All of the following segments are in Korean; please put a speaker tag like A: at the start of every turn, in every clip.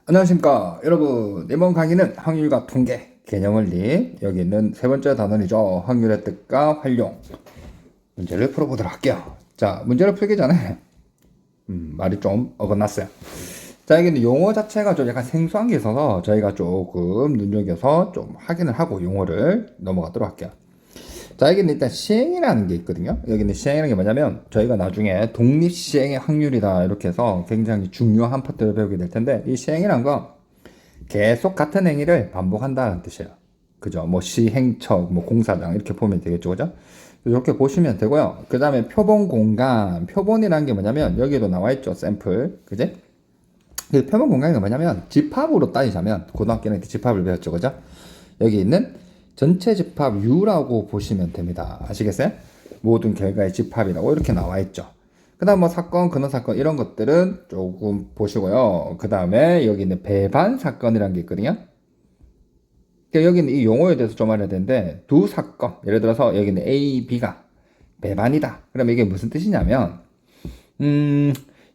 A: 안녕하십니까 여러분. 이번 강의는 확률과 통계, 개념원리, 여기 있는 세 번째 단원이죠. 확률의 뜻과 활용 문제를 풀어보도록 할게요. 자, 문제를 풀기 전에 말이 좀 어긋났어요. 자, 여기는 용어 자체가 좀 약간 생소한 게 있어서 저희가 조금 눈여겨서 좀 확인을 하고 용어를 넘어가도록 할게요. 자, 여기는 일단 시행이라는 게 있거든요. 여기는 시행이라는 게 뭐냐면 저희가 나중에 독립시행의 확률이다 이렇게 해서 굉장히 중요한 파트를 배우게 될 텐데, 이 시행이란 건 계속 같은 행위를 반복한다는 뜻이에요. 그죠? 뭐 시행처, 뭐 공사장 이렇게 보면 되겠죠, 그죠? 이렇게 보시면 되고요. 그 다음에 표본 공간, 표본이라는 게 뭐냐면 여기도 나와 있죠, 샘플, 그지? 그 표본 공간이 뭐냐면 집합으로 따지자면 고등학교는 집합을 배웠죠, 그죠? 여기 있는 전체 집합 U라고 보시면 됩니다. 아시겠어요? 모든 결과의 집합이라고 이렇게 나와 있죠. 그 다음 뭐 사건, 근원 사건 이런 것들은 조금 보시고요. 그 다음에 여기 있는 배반 사건이라는 게 있거든요. 그러니까 여기는 이 용어에 대해서 좀 알아야 되는데, 두 사건, 예를 들어서 여기는 A, B가 배반이다. 그러면 이게 무슨 뜻이냐면,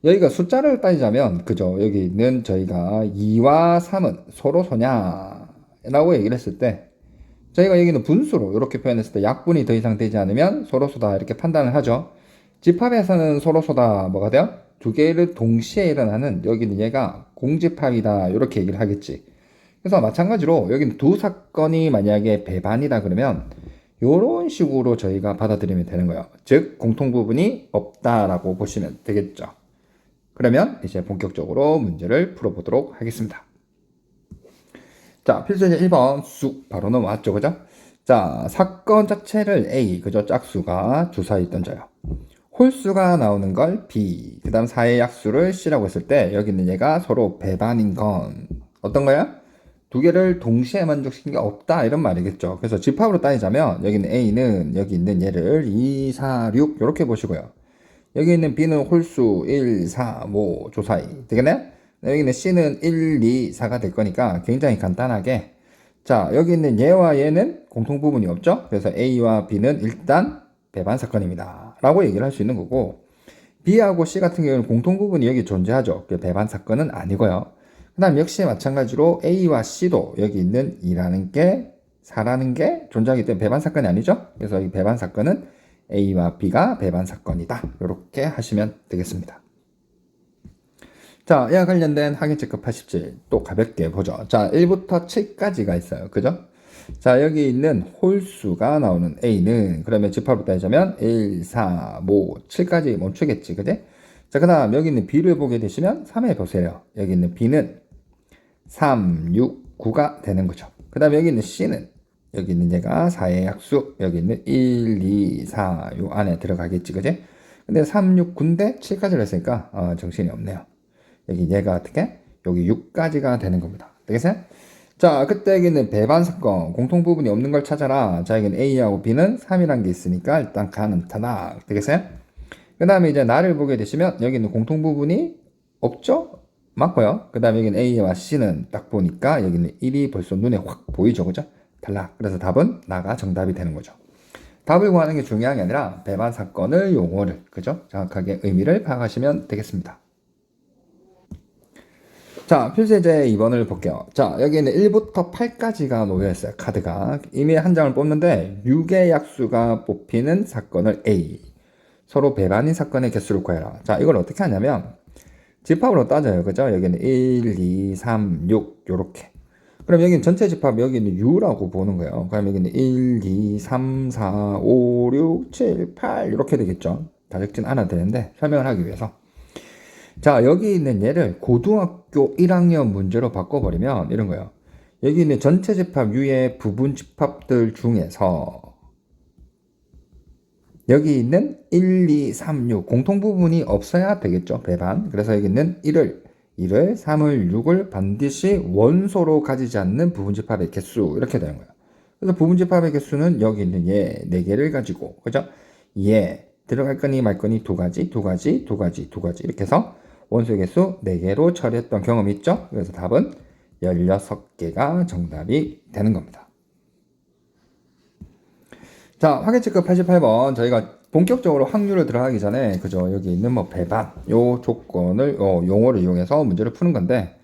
A: 여기가 숫자를 따지자면, 그죠? 여기 있는 저희가 2와 3은 서로 소냐라고 얘기를 했을 때, 저희가 여기는 분수로 이렇게 표현했을 때 약분이 더 이상 되지 않으면 서로소다 이렇게 판단을 하죠. 집합에서는 서로소다 뭐가 돼요? 두 개를 동시에 일어나는, 여기는 얘가 공집합이다 이렇게 얘기를 하겠지. 그래서 마찬가지로 여기는 두 사건이 만약에 배반이다 그러면 이런 식으로 저희가 받아들이면 되는 거예요. 즉 공통부분이 없다라고 보시면 되겠죠. 그러면 이제 본격적으로 문제를 풀어보도록 하겠습니다. 자, 필수제 1번 쑥 바로 넘어왔죠, 그죠? 자, 사건 자체를 A, 그죠? 짝수가 주사위 던져요. 홀수가 나오는 걸 B, 그 다음 사의 약수를 C라고 했을 때 여기는 얘가 서로 배반인 건 어떤 거야? 두 개를 동시에 만족시킨 게 없다 이런 말이겠죠. 그래서 집합으로 따지자면 여기는 A는 여기 있는 얘를 2, 4, 6 이렇게 보시고요. 여기 있는 B는 홀수 1, 4, 5 조사이 되겠네요? 여기는 C는 1, 2, 4가 될 거니까 굉장히 간단하게, 자, 여기 있는 얘와 얘는 공통 부분이 없죠? 그래서 A와 B는 일단 배반 사건입니다 라고 얘기를 할 수 있는 거고, B하고 C 같은 경우는 공통 부분이 여기 존재하죠. 배반 사건은 아니고요. 그 다음 역시 마찬가지로 A와 C도 여기 있는 2라는 게 4라는 게 존재하기 때문에 배반 사건이 아니죠. 그래서 이 배반 사건은 A와 B가 배반 사건이다 이렇게 하시면 되겠습니다. 자, 이와 관련된 확인체크 87 또 가볍게 보죠. 자, 1부터 7까지가 있어요. 그죠? 자, 여기 있는 홀수가 나오는 A는 그러면 집합으로 따지자면 1, 4, 5, 7까지 멈추겠지. 그지? 자, 그 다음 여기 있는 B를 보게 되시면 3에 보세요. 여기 있는 B는 3, 6, 9가 되는 거죠. 그 다음 여기 있는 C는 여기 있는 얘가 4의 약수, 여기 있는 1, 2, 4, 요 안에 들어가겠지. 그지? 근데 3, 6, 9인데 7까지를 했으니까 정신이 없네요. 여기 얘가 어떻게? 여기 6까지가 되는 겁니다. 되겠어요? 자, 그때 여기는 배반 사건, 공통 부분이 없는 걸 찾아라. 자, 여기는 A하고 B는 3이라는 게 있으니까 일단 가는 타다. 되겠어요? 그 다음에 이제 나를 보게 되시면 여기는 공통 부분이 없죠? 맞고요. 그 다음에 여기는 A와 C는 딱 보니까 여기는 1이 벌써 눈에 확 보이죠. 그죠? 탈락. 그래서 답은 나가 정답이 되는 거죠. 답을 구하는 게 중요한 게 아니라 배반 사건을 용어를, 그죠? 정확하게 의미를 파악하시면 되겠습니다. 자, 필수제 2번을 볼게요. 자, 여기는 1부터 8까지가 놓여있어요. 카드가. 이미 한 장을 뽑는데 6의 약수가 뽑히는 사건을 A. 서로 배반인 사건의 개수를 구해라. 자, 이걸 어떻게 하냐면 집합으로 따져요. 그죠? 여기는 1, 2, 3, 6 요렇게. 그럼 여기는 전체 집합, 여기는 U라고 보는 거예요. 그럼 여기는 1, 2, 3, 4, 5, 6, 7, 8 이렇게 되겠죠. 다 적진 않아도 되는데 설명을 하기 위해서. 자, 여기 있는 얘를 고등학교 1학년 문제로 바꿔버리면 이런 거예요. 여기 있는 전체 집합 U의 부분 집합들 중에서 여기 있는 1, 2, 3, 6 공통 부분이 없어야 되겠죠. 배반. 그래서 여기 있는 1을 3을 6을 반드시 원소로 가지지 않는 부분 집합의 개수 이렇게 되는 거예요. 그래서 부분 집합의 개수는 여기 있는 얘 4개를 가지고, 그죠? 얘 들어갈 거니 말 거니 두 가지 이렇게 해서 원소의 개수 4개로 처리했던 경험이 있죠? 그래서 답은 16개가 정답이 되는 겁니다. 자, 확인체크 88번. 저희가 본격적으로 확률을 들어가기 전에, 그죠? 여기 있는 뭐 배반, 요 조건을, 용어를 이용해서 문제를 푸는 건데,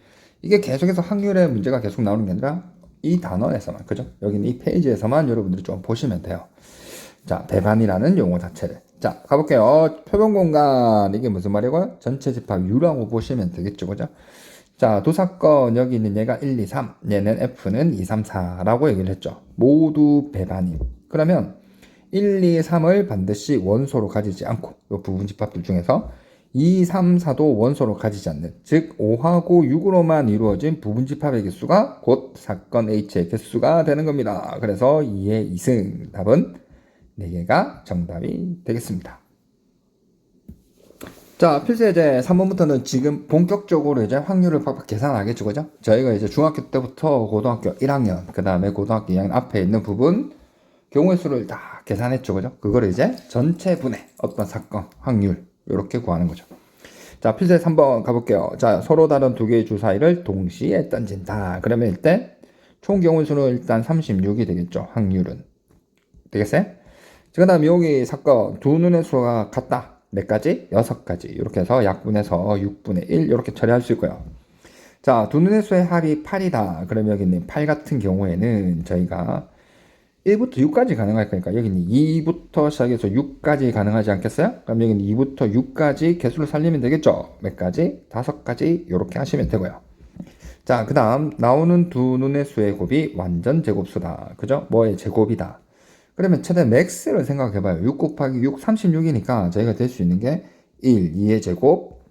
A: 이게 계속해서 확률의 문제가 계속 나오는 게 아니라 이 단원에서만, 그죠? 여기는 이 페이지에서만 여러분들이 좀 보시면 돼요. 자, 배반이라는 용어 자체를. 자, 가볼게요. 표본 공간, 이게 무슨 말이고요? 전체 집합 U라고 보시면 되겠죠, 그죠? 자, 두 사건, 여기 있는 얘가 1, 2, 3, 얘는 F는 2, 3, 4라고 얘기를 했죠. 모두 배반임. 그러면 1, 2, 3을 반드시 원소로 가지지 않고, 이 부분 집합들 중에서 2, 3, 4도 원소로 가지지 않는, 즉 5하고 6으로만 이루어진 부분 집합의 개수가 곧 사건 H의 개수가 되는 겁니다. 그래서 2의 2승, 답은 4개가 정답이 되겠습니다. 자, 필수예제 3번부터는 지금 본격적으로 이제 확률을 팍팍 계산하겠죠, 그죠? 저희가 이제 중학교 때부터 고등학교 1학년, 그 다음에 고등학교 2학년 앞에 있는 부분, 경우의 수를 다 계산했죠, 그죠? 그거를 이제 전체 분의 어떤 사건, 확률, 이렇게 구하는 거죠. 자, 필수예 3번 가볼게요. 자, 서로 다른 두 개의 주사위를 동시에 던진다. 그러면 일단 총 경우의 수는 일단 36이 되겠죠, 확률은. 되겠어요? 그 다음 여기 사건 두 눈의 수가 같다. 몇 가지? 6가지. 이렇게 해서 약분해서 6분의 1 이렇게 처리할 수 있고요. 자, 두 눈의 수의 합이 8이다. 그러면 여기 있는 8 같은 경우에는 저희가 1부터 6까지 가능할 거니까 여기는 2부터 시작해서 6까지 가능하지 않겠어요? 그럼 여기는 2부터 6까지 개수를 살리면 되겠죠? 몇 가지? 5가지 이렇게 하시면 되고요. 자, 그 다음 나오는 두 눈의 수의 곱이 완전 제곱수다. 그죠? 뭐의 제곱이다. 그러면 최대 맥스를 생각해봐요. 6 곱하기 6, 36이니까 저희가 될 수 있는 게 1, 2의 제곱,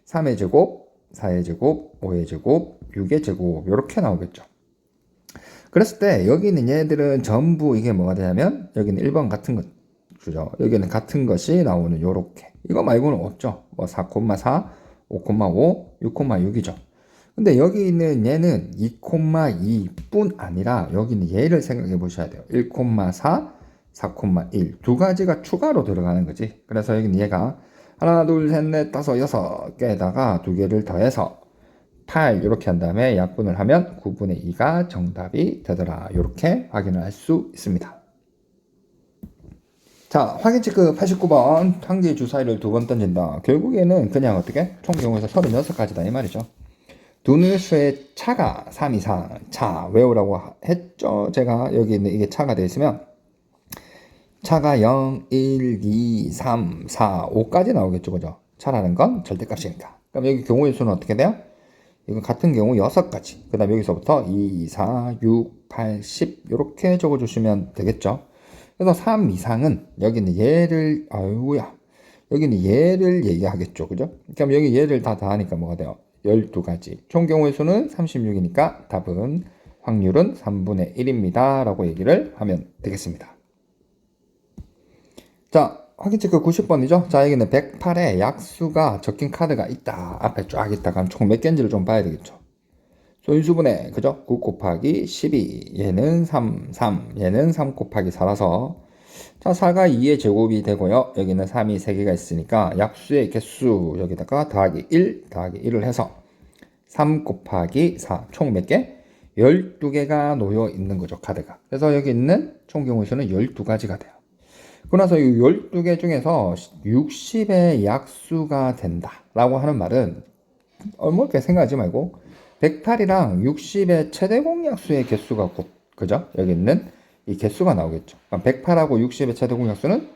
A: 3의 제곱, 4의 제곱, 5의 제곱, 6의 제곱 이렇게 나오겠죠. 그랬을 때 여기 있는 얘들은 전부 이게 뭐가 되냐면 여기는 1번 같은 것 주죠. 여기는 같은 것이 나오는 요렇게. 이거 말고는 없죠. 뭐 4,4, 5,5, 6,6이죠. 근데 여기 있는 얘는 2,2뿐 아니라 여기 있는 얘를 생각해 보셔야 돼요. 1,4, 4,1 두 가지가 추가로 들어가는 거지. 그래서 여기는 얘가 하나, 둘, 셋, 넷, 다섯, 6개에다가 두 개를 더해서 8 이렇게 한 다음에 약분을 하면 9분의 2가 정답이 되더라. 이렇게 확인을 할 수 있습니다. 자, 확인 체크 89번 한 개의 주사위를 두 번 던진다. 결국에는 그냥 어떻게? 총 경우에서 36가지다 이 말이죠. 두 눈의 수의 차가 3 이상. 차 외우라고 했죠. 제가 여기 있는 이게 차가 되어 있으면 차가 0, 1, 2, 3, 4, 5까지 나오겠죠. 그죠? 차라는 건 절대값이니까. 그럼 여기 경우의 수는 어떻게 돼요? 이건 같은 경우 6가지. 그 다음 여기서부터 2, 4, 6, 8, 10 이렇게 적어주시면 되겠죠. 그래서 3 이상은 여기는 얘를 아이고야 여기는 얘를 얘기하겠죠. 그죠? 그럼 여기 얘를 다 더하니까 뭐가 돼요? 12가지. 총 경우의 수는 36이니까 답은 확률은 3분의 1입니다. 라고 얘기를 하면 되겠습니다. 자, 확인 체크 90번이죠. 자, 여기는 108에 약수가 적힌 카드가 있다. 앞에 쫙 있다. 그럼 총 몇 개인지를 좀 봐야 되겠죠. 소인수분해, 그죠? 9 곱하기 12. 얘는 3, 3. 얘는 3 곱하기 4라서. 자, 4가 2의 제곱이 되고요. 여기는 3이 3개가 있으니까 약수의 개수 여기다가 더하기 1, 더하기 1을 해서 3 곱하기 4. 총 몇 개? 12개가 놓여 있는 거죠, 카드가. 그래서 여기 있는 총 경우의 수는 12가지가 돼요. 그러나서 이 12개 중에서 60의 약수가 된다 라고 하는 말은 어렵게 생각하지 말고 108이랑 60의 최대 공약수의 개수가 곧 그죠? 여기 있는 이 개수가 나오겠죠. 108하고 60의 최대 공약수는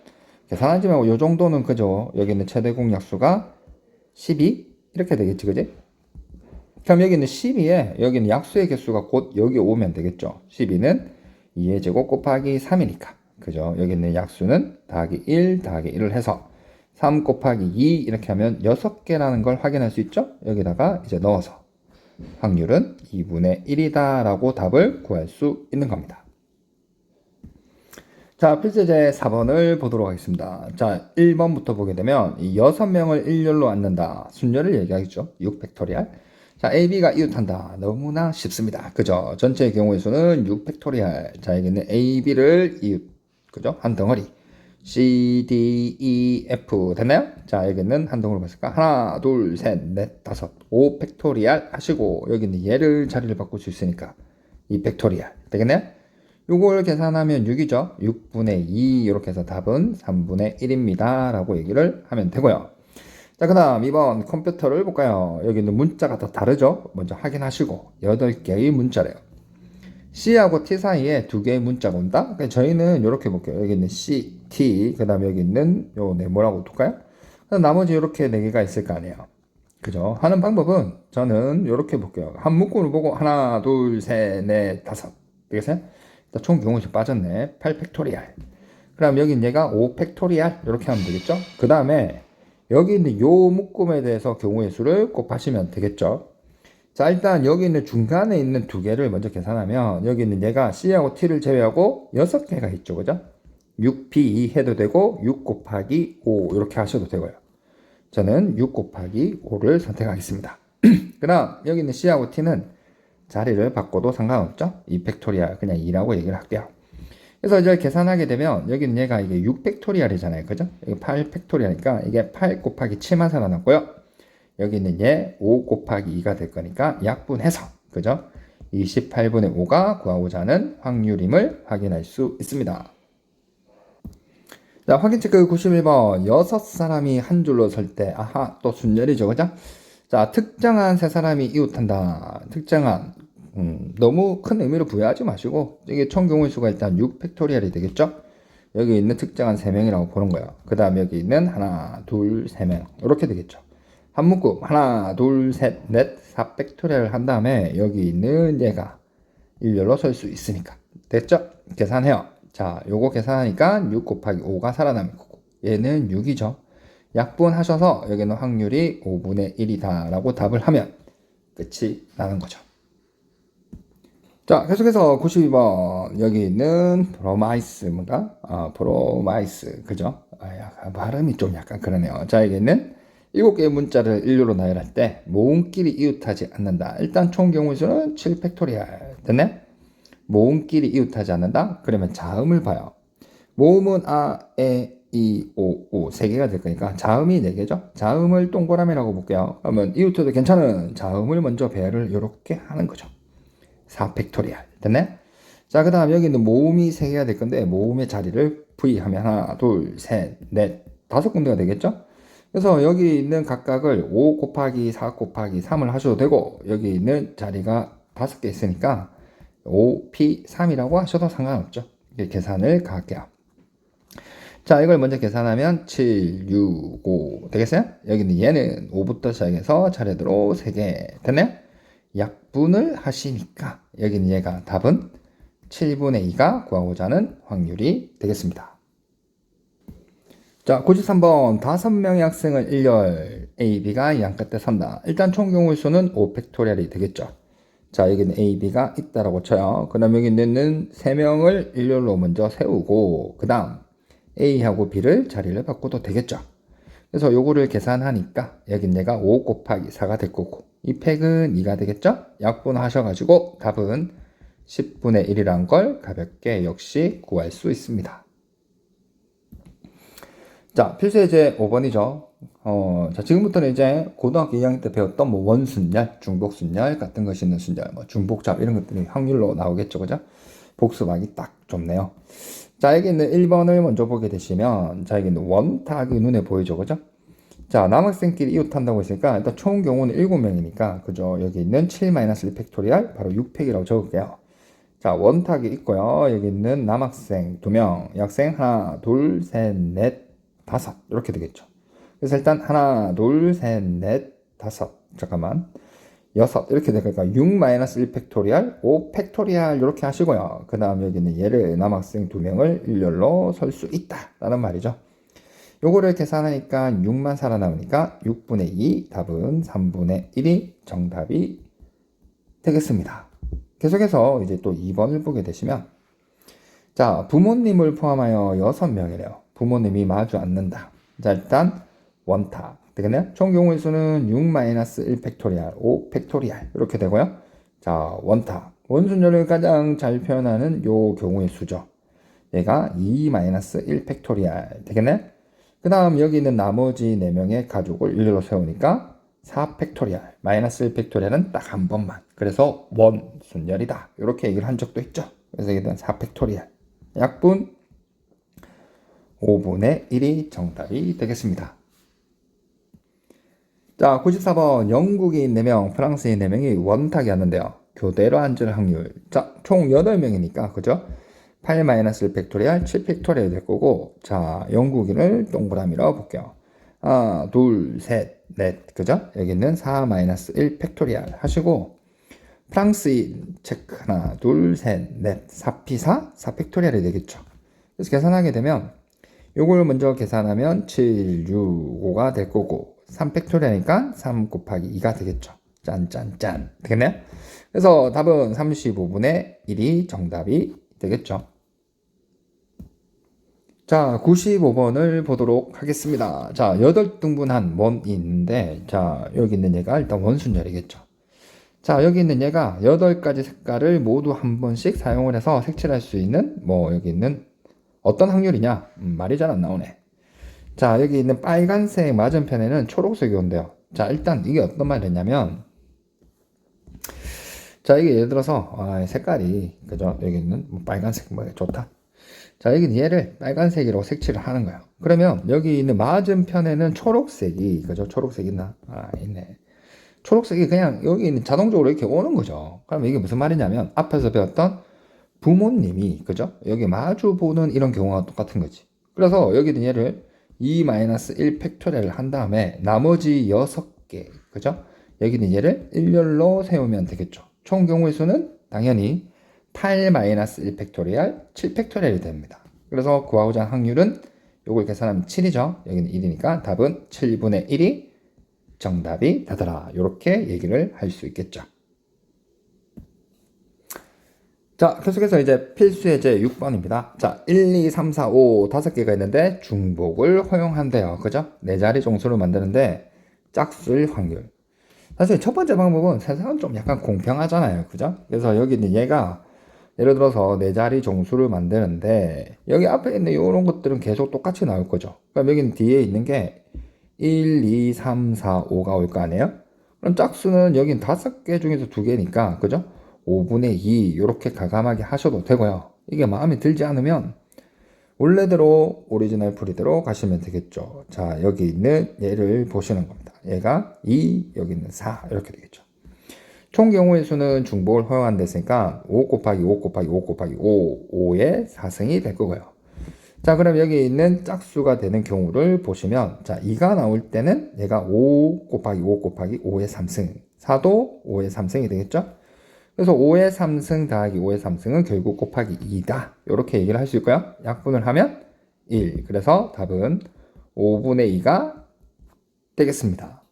A: 계산하지 말고 이 정도는 그죠? 여기 있는 최대 공약수가 12 이렇게 되겠지, 그지? 그럼 여기 있는 12에 여기 있는 약수의 개수가 곧 여기 오면 되겠죠. 12는 2의 제곱 곱하기 3이니까. 그죠? 여기 있는 약수는 더하기 1, 더하기 1을 해서 3 곱하기 2 이렇게 하면 6개라는 걸 확인할 수 있죠? 여기다가 이제 넣어서 확률은 2분의 1이다 라고 답을 구할 수 있는 겁니다. 자, 필수제 4번을 보도록 하겠습니다. 자, 1번부터 보게 되면 이 6명을 일렬로 앉는다. 순열을 얘기하겠죠. 6팩토리얼. 자, AB가 이웃한다. 너무나 쉽습니다. 그죠? 전체의 경우의 수는 6팩토리얼. 자, 여기는 AB를 이웃. 그죠? 한 덩어리. C, D, E, F. 됐나요? 자, 여기는 한 덩어리 봤을까? 하나, 둘, 셋, 넷, 다섯. 5 팩토리얼 하시고, 여기는 얘를 자리를 바꿀 수 있으니까 2 팩토리얼. 되겠네요? 요걸 계산하면 6이죠. 6분의 2 이렇게 해서 답은 3분의 1입니다. 라고 얘기를 하면 되고요. 자, 그 다음 2번 컴퓨터를 볼까요? 여기 있는 문자가 다 다르죠? 먼저 확인하시고 8개의 문자래요. C하고 T 사이에 2개의 문자가 온다? 그러니까 저희는 이렇게 볼게요. 여기 있는 C, T, 그 다음에 여기 있는 요 네모라고 둘까요? 나머지 이렇게 4개가 있을 거 아니에요. 그죠? 하는 방법은 저는 이렇게 볼게요. 한 묶음을 보고 하나, 둘, 셋, 넷, 다섯. 되겠어요? 총 경우수 빠졌네. 8 팩토리알. 그럼 여기 얘가 5 팩토리알. 이렇게 하면 되겠죠? 그 다음에 여기 있는 요 묶음에 대해서 경우의 수를 곱하시면 되겠죠? 자, 일단 여기 있는 중간에 있는 2개를 먼저 계산하면 여기 있는 얘가 C하고 T를 제외하고 6개가 있죠. 그죠? 6B 해도 되고 6 곱하기 5 이렇게 하셔도 되고요. 저는 6 곱하기 5를 선택하겠습니다. 그 다음 여기 있는 C하고 T는 자리를 바꿔도 상관없죠. 2 팩토리알 그냥 2라고 얘기를 할게요. 그래서 이제 계산하게 되면 여기는 얘가 이게 6 팩토리알이잖아요. 그죠? 여기 8 팩토리알이니까 이게 8 곱하기 7만 살아났고요. 여기 있는 얘 5 곱하기 2가 될 거니까 약분해서 그죠? 28분의 5가 구하고자 하는 확률임을 확인할 수 있습니다. 자, 확인 체크 91번. 6사람이 한 줄로 설 때, 아하, 또 순열이죠. 그죠? 자, 특정한 3사람이 이웃한다. 특정한, 너무 큰 의미를 부여하지 마시고, 이게 총 경우의 수가 일단 6 팩토리얼이 되겠죠? 여기 있는 특정한 3명이라고 보는 거예요. 그 다음 여기 있는 하나, 둘, 3명. 이렇게 되겠죠. 한 묶음, 하나, 둘, 셋, 넷, 4 팩토리얼을 한 다음에 여기 있는 얘가 일렬로 설 수 있으니까. 됐죠? 계산해요. 자, 요거 계산하니까 6 곱하기 5가 살아남을 거고 얘는 6이죠. 약분하셔서 여기는 확률이 5분의 1이다 라고 답을 하면 끝이 나는 거죠. 자, 계속해서 92번 여기 있는 브로마이스인가? 브로마이스 그죠? 발음이 좀 약간 그러네요. 자, 여기 있는 7개의 문자를 일류로 나열할 때 모음끼리 이웃하지 않는다. 일단 총 경우 수는 7 팩토리알 됐네? 모음끼리 이웃하지 않는다? 그러면 자음을 봐요. 모음은 아, 에, 이, 오, 우 3개가 될 거니까 자음이 4개죠? 자음을 동그라미라고 볼게요. 그러면 이웃해도 괜찮은 자음을 먼저 배열을 이렇게 하는 거죠. 4 팩토리알 됐네? 자, 그 다음 여기 있는 모음이 3개가 될 건데 모음의 자리를 V 하면 하나, 둘, 셋, 넷, 5군데가 되겠죠? 그래서 여기 있는 각각을 5 곱하기 4 곱하기 3을 하셔도 되고 여기 있는 자리가 5개 있으니까 5P3이라고 하셔도 상관없죠. 계산을 가할게요. 자, 이걸 먼저 계산하면 7, 6, 5 되겠어요? 여기는 얘는 5부터 시작해서 차례대로 3개 됐네요? 약분을 하시니까 여기는 얘가 답은 7분의 2가 구하고자 하는 확률이 되겠습니다. 자, 93번 5명의 학생을 일렬 A, B가 양 끝에 선다. 일단 총 경우의 수는 5 팩토리얼이 되겠죠. 자, 여기는 A, B가 있다라고 쳐요. 그 다음 여기 있는 3명을 일렬로 먼저 세우고 그 다음 A하고 B를 자리를 바꿔도 되겠죠. 그래서 요거를 계산하니까 여긴 얘가 5 곱하기 4가 될 거고 이 팩은 2가 되겠죠. 약분하셔가지고 답은 10분의 1이란 걸 가볍게 역시 구할 수 있습니다. 자, 필수예제 5번이죠. 자, 지금부터는 이제 고등학교 2학년 때 배웠던 뭐 원순열, 중복순열 같은 것이 있는 순열, 뭐 중복잡 이런 것들이 확률로 나오겠죠. 그죠? 복습하기 딱 좋네요. 자, 여기 있는 1번을 먼저 보게 되시면, 자, 여기 있는 원탁이 눈에 보이죠. 그죠? 자, 남학생끼리 이웃한다고 했으니까, 일단 총 경우는 7명이니까, 그죠? 여기 있는 7-1 팩토리알, 바로 6팩이라고 적을게요. 자, 원탁이 있고요. 여기 있는 남학생 2명, 여학생 하나, 둘, 셋, 넷, 5 이렇게 되겠죠. 그래서 일단 하나, 둘, 셋, 넷, 5 잠깐만 6 이렇게 되니까 6-1 팩토리알, 5 팩토리알 이렇게 하시고요. 그 다음 여기는 얘를 남학생 2명을 일렬로 설 수 있다 라는 말이죠. 요거를 계산하니까 6만 살아남으니까 6분의 2 답은 3분의 1이 정답이 되겠습니다. 계속해서 이제 또 2번을 보게 되시면 자, 부모님을 포함하여 6명이래요. 부모님이 마주 앉는다. 자, 일단 원탁 되겠네요. 총 경우의 수는 6-1 팩토리알, 5 팩토리알 이렇게 되고요. 자, 원탁 원순열을 가장 잘 표현하는 요 경우의 수죠. 얘가 2-1 팩토리알 되겠네. 그 다음 여기 있는 나머지 4명의 가족을 일렬로 세우니까 4 팩토리알, -1 팩토리알은 딱 한 번만. 그래서 원순열이다. 이렇게 얘기를 한 적도 있죠. 그래서 이게 4 팩토리알. 약분 5분의 1이 정답이 되겠습니다. 자, 94번. 영국인 4명, 프랑스인 4명이 원탁이 왔는데요. 교대로 앉을 확률. 자, 총 8명이니까, 그죠? 8-1 팩토리얼, 7 팩토리얼이 될 거고, 자, 영국인을 동그라미로 볼게요. 하나, 둘, 셋, 넷, 그죠? 여기는 4-1 팩토리얼 하시고, 프랑스인 체크 하나, 둘, 셋, 넷, 4P4, 4 팩토리얼이 되겠죠. 그래서 계산하게 되면, 요걸 먼저 계산하면 7, 6, 5가 될 거고, 3 팩토리얼이니까 3 곱하기 2가 되겠죠. 짠짠짠. 되겠네요? 그래서 답은 35분의 1이 정답이 되겠죠. 자, 95번을 보도록 하겠습니다. 자, 8등분한 원이 있는데, 자, 여기 있는 얘가 일단 원순열이겠죠. 자, 여기 있는 얘가 8가지 색깔을 모두 한 번씩 사용을 해서 색칠할 수 있는, 여기 있는 어떤 확률이냐? 말이 잘 안 나오네. 자, 여기 있는 빨간색 맞은편에는 초록색이 온대요. 자, 일단 이게 어떤 말이냐면, 자, 이게 예를 들어서, 색깔이, 그죠? 여기 있는 빨간색, 좋다. 자, 여기 얘를 빨간색으로 색칠을 하는 거예요. 그러면 여기 있는 맞은편에는 초록색이, 그죠? 초록색 있나? 있네. 초록색이 그냥 여기 있는 자동적으로 이렇게 오는 거죠. 그럼 이게 무슨 말이냐면, 앞에서 배웠던 부모님이, 그죠? 여기 마주 보는 이런 경우가 똑같은 거지. 그래서 여기 있는 얘를 2-1 팩토리얼을 한 다음에 나머지 6개, 그죠? 여기 있는 얘를 일렬로 세우면 되겠죠. 총 경우의 수는 당연히 8-1 팩토리얼, 7 팩토리얼이 됩니다. 그래서 구하고자 하는 확률은 요걸 계산하면 7이죠. 여기는 1이니까 답은 7분의 1이 정답이 되더라. 이렇게 얘기를 할 수 있겠죠. 자, 계속해서 이제 필수 예제 6번입니다. 자, 1, 2, 3, 4, 5 5개가 있는데 중복을 허용한대요. 그죠? 4자리 정수를 만드는데 짝수일 확률. 사실 첫 번째 방법은 세상은 좀 약간 공평하잖아요. 그죠? 그래서 여기 있는 얘가 예를 들어서 4자리 정수를 만드는데 여기 앞에 있는 이런 것들은 계속 똑같이 나올 거죠. 그럼 여기는 뒤에 있는 게 1, 2, 3, 4, 5가 올 거 아니에요? 그럼 짝수는 여긴 5개 중에서 2개니까 그죠? 5분의 2 이렇게 가감하게 하셔도 되고요. 이게 마음에 들지 않으면 원래대로 오리지널 풀이대로 가시면 되겠죠. 자, 여기 있는 얘를 보시는 겁니다. 얘가 2, 여기 있는 4 이렇게 되겠죠. 총 경우의 수는 중복을 허용한다 했으니까 5 곱하기 5 곱하기 5 곱하기 5, 5의 4승이 될 거고요. 자, 그럼 여기 있는 짝수가 되는 경우를 보시면 자, 2가 나올 때는 얘가 5 곱하기 5 곱하기 5의 3승, 4도 5의 3승이 되겠죠. 그래서 5의 3승 더하기 5의 3승은 결국 곱하기 2다. 이렇게 얘기를 할 수 있고요. 약분을 하면 1. 그래서 답은 5분의 2가 되겠습니다.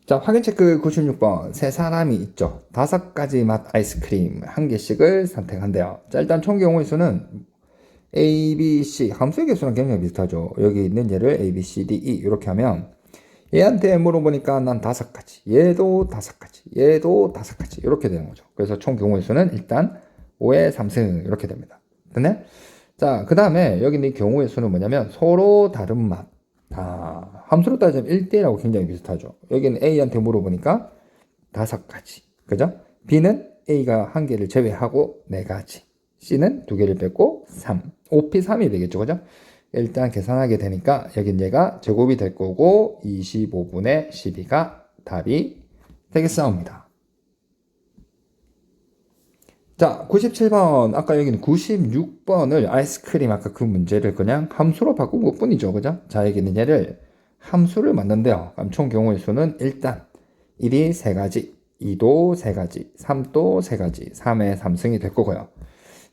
A: 자, 확인 체크 96번. 세 사람이 있죠. 5가지 맛 아이스크림 1개씩을 선택한대요. 자, 일단 총 경우의 수는 A, B, C 함수의 개수랑 굉장히 비슷하죠. 여기 있는 얘를 A, B, C, D, E 이렇게 하면 얘한테 물어보니까 난 5가지, 얘도 5가지, 얘도 5가지 이렇게 되는 거죠. 그래서 총 경우의 수는 일단 5의 3승 이렇게 됩니다. 됐네? 자, 그 다음에 여기 있는 경우의 수는 뭐냐면 서로 다른 맛. 함수로 따지면 1대1하고 굉장히 비슷하죠. 여기는 A한테 물어보니까 5가지. 그죠? B는 A가 1개를 제외하고 4가지. C는 2개를 뺐고 3. 5P3이 되겠죠. 그죠? 일단 계산하게 되니까 여긴 얘가 제곱이 될 거고 25분의 12가 답이 되겠사옵니다. 자, 97번. 아까 여기는 96번을 아이스크림 아까 그 문제를 그냥 함수로 바꾼 것 뿐이죠. 그죠? 자, 여기는 얘를 함수를 만든대요. 그럼 총 경우의 수는 일단 1이 3가지, 2도 3가지, 3도 3가지, 3의 3승이 될 거고요.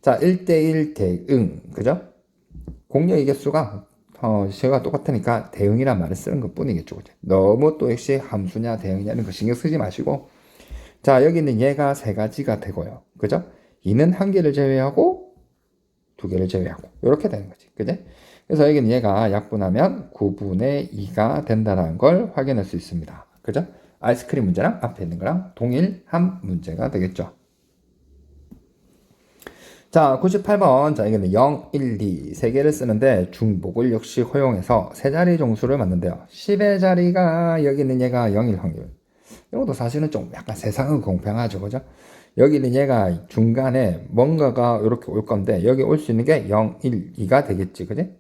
A: 자, 1대1 대응. 그죠? 공략의 개수가 제가 똑같으니까 대응이란 말을 쓰는 것 뿐이겠죠. 그죠? 너무 또 역시 함수냐 대응이냐는 거 신경 쓰지 마시고 자, 여기 있는 얘가 3가지가 되고요. 그죠? 2는 1개를 제외하고 2개를 제외하고 이렇게 되는 거지. 그죠? 그래서 여기는 얘가 약분하면 9분의 2가 된다는 걸 확인할 수 있습니다. 그죠? 아이스크림 문제랑 앞에 있는 거랑 동일한 문제가 되겠죠. 자, 98번. 자, 이거는 0, 1, 2 세 개를 쓰는데 중복을 역시 허용해서 세 자리 정수를 만든대요. 10의 자리가 여기 있는 얘가 0일 확률. 이것도 사실은 좀 약간 세상은 공평하죠. 그죠? 여기 있는 얘가 중간에 뭔가가 이렇게 올 건데 여기 올 수 있는 게 0, 1, 2가 되겠지. 그지?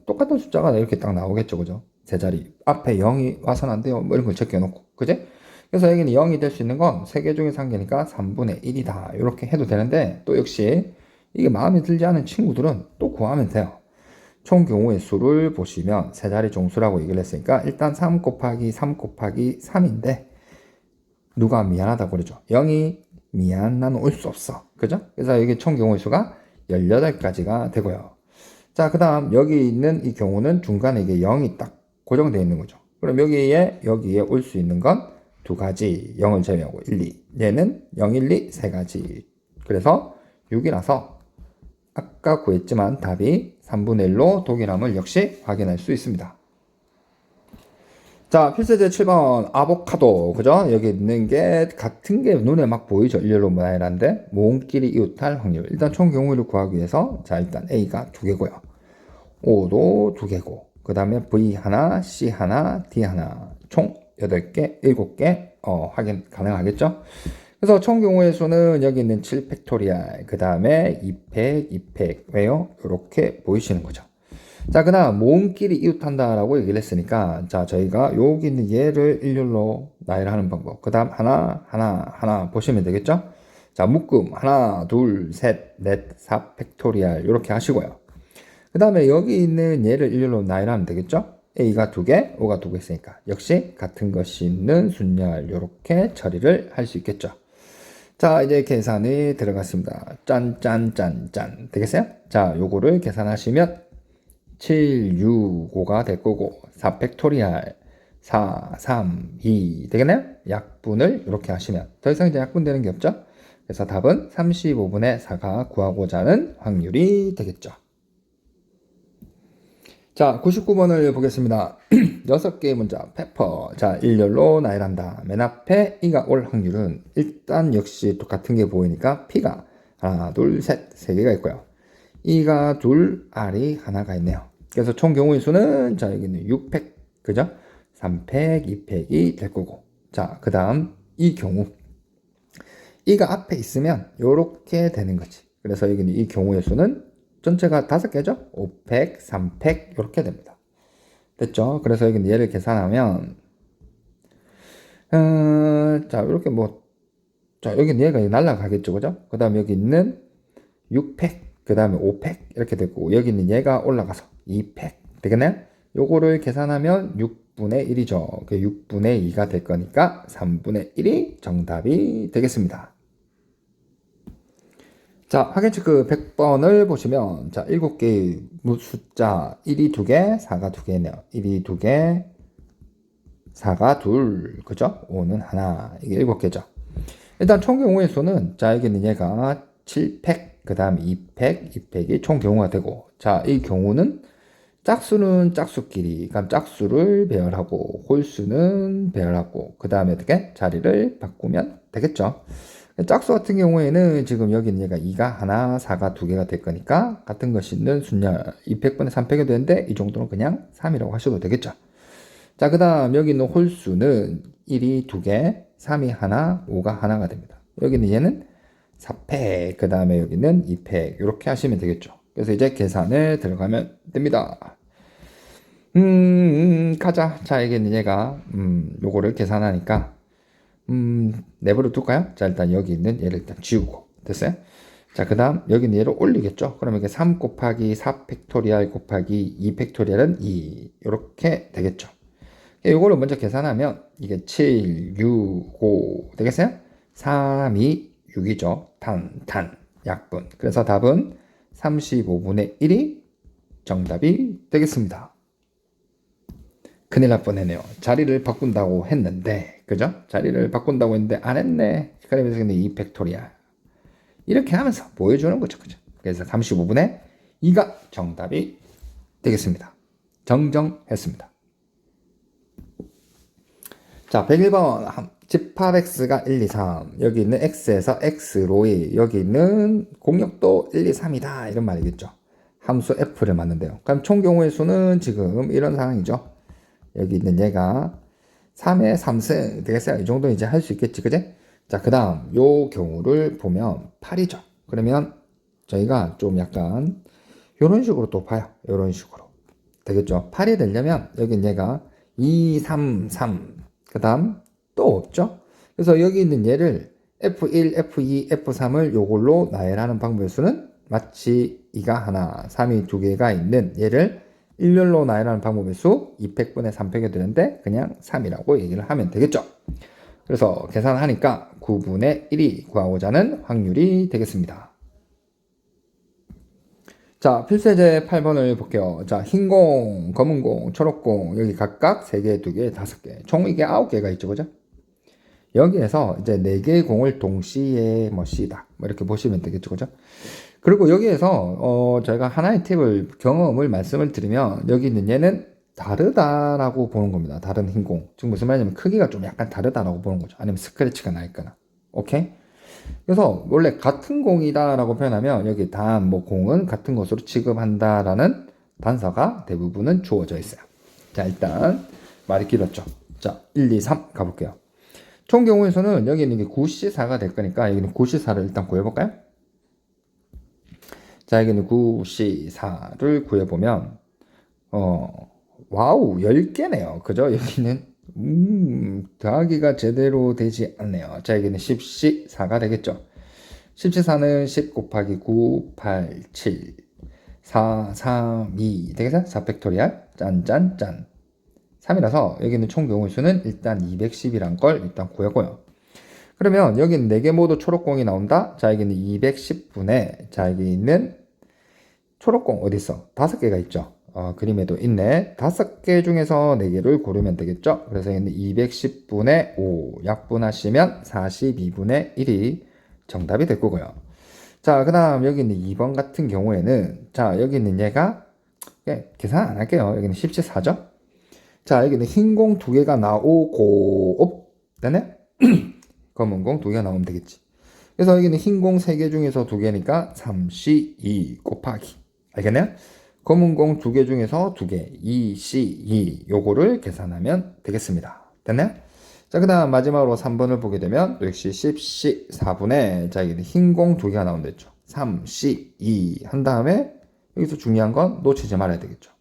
A: 똑같은 숫자가 이렇게 딱 나오겠죠. 그죠? 세 자리. 앞에 0이 와서는 안 돼요. 뭐 이런 걸 적혀놓고. 그지? 그래서 여기는 0이 될 수 있는 건 3개 중에서 한 개니까 3분의 1이다. 이렇게 해도 되는데, 또 역시 이게 마음에 들지 않은 친구들은 또 구하면 돼요. 총 경우의 수를 보시면 세 자리 종수라고 얘기를 했으니까 일단 3 곱하기 3 곱하기 3인데 누가 미안하다고 그러죠? 0이 미안 나는 올 수 없어. 그죠? 그래서 여기 총 경우의 수가 18가지가 되고요. 자, 그 다음 여기 있는 이 경우는 중간에 이게 0이 딱 고정되어 있는 거죠. 그럼 여기에 올 수 있는 건 두 가지, 0을 제외하고 1, 2. 얘는 0, 1, 2, 세 가지. 그래서 6이라서 아까 구했지만 답이 3분의 1로 동일함을 역시 확인할 수 있습니다. 자, 필수제 7번 아보카도. 그죠? 여기 있는 게 같은 게 눈에 막 보이죠? 일렬로 모나이란데 모음끼리 이웃할 확률. 일단 총 경우를 구하기 위해서 자, 일단 A가 2개고요. O도 2개고. 그 다음에 V 하나, C 하나, D 하나. 총 8개, 7개 확인 가능하겠죠? 그래서 총 경우의 수는 여기 있는 7팩토리알, 그 다음에 2팩, 2팩, 왜요? 이렇게 보이시는 거죠. 자, 그 다음 모음끼리 이웃한다라고 얘기를 했으니까 자, 저희가 여기 있는 얘를 일렬로 나열하는 방법, 그 다음 하나 보시면 되겠죠? 자, 묶음 하나, 둘, 셋, 넷, 4팩토리알 이렇게 하시고요. 그 다음에 여기 있는 얘를 일렬로 나열하면 되겠죠? A가 2개, O가 2개 있으니까 역시 같은 것이 있는 순열 이렇게 처리를 할 수 있겠죠. 자, 이제 계산이 들어갔습니다. 짠. 되겠어요? 자, 요거를 계산하시면 7, 6, 5가 될 거고, 4팩토리알 4, 3, 2 되겠나요? 약분을 이렇게 하시면 더 이상 이제 약분되는 게 없죠? 그래서 답은 35분의 4가 구하고자 하는 확률이 되겠죠. 자, 99번을 보겠습니다. 6개의 문장, 페퍼. 자, 일렬로 나열한다. 맨 앞에 E가 올 확률은 일단 역시 똑같은 게 보이니까 P가 하나, 둘, 셋, 3개가 있고요. E가 둘, R이 하나가 있네요. 그래서 총 경우의 수는 자, 여기는 6팩, 그죠? 3팩, 2팩이 될 거고. 자, 그 다음 이 경우. E가 앞에 있으면 요렇게 되는 거지. 그래서 여기는 이 경우의 수는 전체가 5개죠? 5팩, 3팩 이렇게 됩니다. 됐죠? 그래서 여기 얘를 계산하면 자, 이렇게 자, 여기 얘가 날라가겠죠, 그죠? 그 다음에 여기 있는 6팩, 그 다음에 5팩 이렇게 되고 여기 있는 얘가 올라가서 2팩 되겠나요? 요거를 계산하면 6분의 1이죠. 그 6분의 2가 될 거니까 3분의 1이 정답이 되겠습니다. 자, 확인 체크 100번을 보시면, 자, 7개의 숫자, 1이 2개, 4가 2개네요. 1이 2개, 4가 2, 그죠? 5는 하나, 이게 7개죠. 일단 총 경우의 수는, 자, 여기는 얘가 7팩, 그 다음 2팩, 2팩이 총 경우가 되고, 자, 이 경우는 짝수는 짝수끼리, 그럼 짝수를 배열하고, 홀수는 배열하고, 그 다음에 어떻게? 자리를 바꾸면 되겠죠. 짝수 같은 경우에는 지금 여기 있는 얘가 2가 하나, 4가 2개가 될 거니까 같은 것이 있는 순열 2팩분의 3팩이 되는데 이 정도는 그냥 3이라고 하셔도 되겠죠. 자, 그 다음 여기 있는 홀수는 1이 2개, 3이 하나, 5가 하나가 됩니다. 여기 있는 얘는 4팩, 그 다음에 여기는 2팩 이렇게 하시면 되겠죠. 그래서 이제 계산에 들어가면 됩니다. 가자. 자, 여기 있는 얘가 요거를 계산하니까 내버려 둘까요? 자, 일단 여기 있는 얘를 일단 지우고. 됐어요? 자, 그 다음 여기 있는 얘를 올리겠죠? 그러면 이게 3 곱하기 4 팩토리알 곱하기 2 팩토리알은 2 이렇게 되겠죠. 이거를 먼저 계산하면 이게 7, 6, 5 되겠어요? 3, 2, 6이죠. 탄, 약분. 그래서 답은 35분의 1이 정답이 되겠습니다. 큰일 날 뻔했네요. 자리를 바꾼다고 했는데, 그죠? 자리를 바꾼다고 했는데 안 했네. 그러면서 근데 2 팩토리알 이렇게 하면서 보여주는 거죠, 그죠? 그래서 35분의 2가 정답이 되겠습니다. 정정했습니다. 자, 101번 18x가 1, 2, 3 여기 있는 x에서 x로이 여기 있는 공역도 1, 2, 3이다 이런 말이겠죠. 함수 f를 맞는데요. 그럼 총 경우의 수는 지금 이런 상황이죠. 여기 있는 얘가 3의 3승 되겠어요. 이 정도 이제 할 수 있겠지, 그제? 자, 그 다음 요 경우를 보면 8이죠. 그러면 저희가 좀 약간 요런 식으로 또 봐요. 요런 식으로 되겠죠. 8이 되려면 여긴 얘가 2, 3, 3, 그 다음 또 없죠. 그래서 여기 있는 얘를 F1, F2, F3을 요걸로 나열하는 방법의 수는 마치 2가 하나, 3이 두 개가 있는 얘를 일렬로 나열하는 방법의 수 2팩분의 3팩이 되는데 그냥 3이라고 얘기를 하면 되겠죠. 그래서 계산하니까 9분의 1이 구하고자 하는 확률이 되겠습니다. 자, 필수예제 8번을 볼게요. 자, 흰 공, 검은 공, 초록 공, 여기 각각 3개, 2개, 5개. 총 이게 9개가 있죠, 그죠? 여기에서 이제 4개의 공을 동시에 뭐 C다. 뭐 이렇게 보시면 되겠죠, 그죠? 그리고 여기에서, 저희가 하나의 팁을, 경험을 말씀을 드리면, 여기 있는 얘는 다르다라고 보는 겁니다. 다른 흰 공. 지금 무슨 말이냐면 크기가 좀 약간 다르다라고 보는 거죠. 아니면 스크래치가 나 있거나. 오케이? 그래서 원래 같은 공이다라고 표현하면 여기 단 뭐 공은 같은 것으로 취급한다라는 단서가 대부분은 주어져 있어요. 자, 일단 말이 길었죠. 자, 1, 2, 3 가볼게요. 총 경우에서는 여기 있는 게 9C4가 될 거니까 여기는 9C4를 일단 구해볼까요? 자, 여기는 9C4를 구해보면 와우 10개네요. 그죠? 여기는 더하기가 제대로 되지 않네요. 자, 여기는 10C4가 되겠죠. 10C4는 10 곱하기 9, 8, 7, 4, 3, 2 되겠어요? 4팩토리얼 짠짠짠 3이라서 여기는 총 경우의 수는 일단 210이란 걸 일단 구하고요. 그러면 여기는 4개 모두 초록공이 나온다. 자, 여기는 210분의 자, 여기 있는 초록공 어디 있어? 5개가 있죠. 그림에도 있네. 5개 중에서 4개를 고르면 되겠죠. 그래서 여기는 210분의 5 약분하시면 42분의 1이 정답이 될 거고요. 자, 그 다음 여기 있는 2번 같은 경우에는 자, 여기 있는 얘가 계산 안 할게요. 여기는 14죠. 자, 여기는 흰 공 2개가 나오고 되네? 검은 공 2개가 나오면 되겠지. 그래서 여기는 흰 공 3개 중에서 2개니까 3C2 곱하기 알겠나요? 검은 공 2개 중에서 2개 2C2 요거를 계산하면 되겠습니다. 됐나요? 자, 그 다음 마지막으로 3번을 보게 되면 역시 10C4분의 자, 여기는 흰 공 2개가 나온다 했죠. 3C2 한 다음에 여기서 중요한 건 놓치지 말아야 되겠죠.